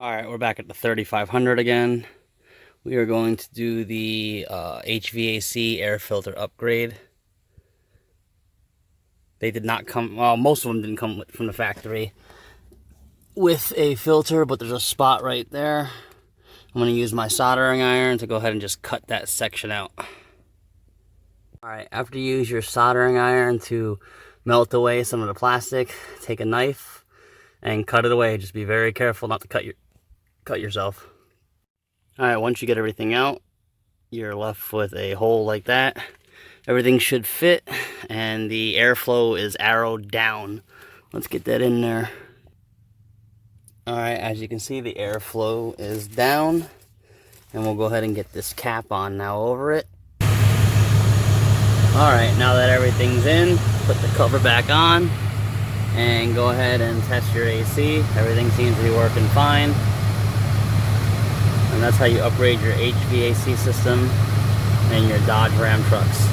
Alright, we're back at the 3500 again. We are going to do the HVAC air filter upgrade. They did not come, well, most of them didn't come from the factory with a filter, but there's a spot right there. I'm going to use my soldering iron to go ahead and just cut that section out. Alright, after you use your soldering iron to melt away some of the plastic, take a knife and cut it away. Just be very careful not to cut yourself. Alright, once you get everything out, you're left with a hole like that. Everything should fit, and the airflow is arrowed down. Let's get that in there. Alright, as you can see, the airflow is down, and we'll go ahead and get this cap on now over it. Alright, now that everything's in, put the cover back on, and go ahead and test your AC. Everything seems to be working fine. And that's how you upgrade your HVAC system in your Dodge Ram trucks.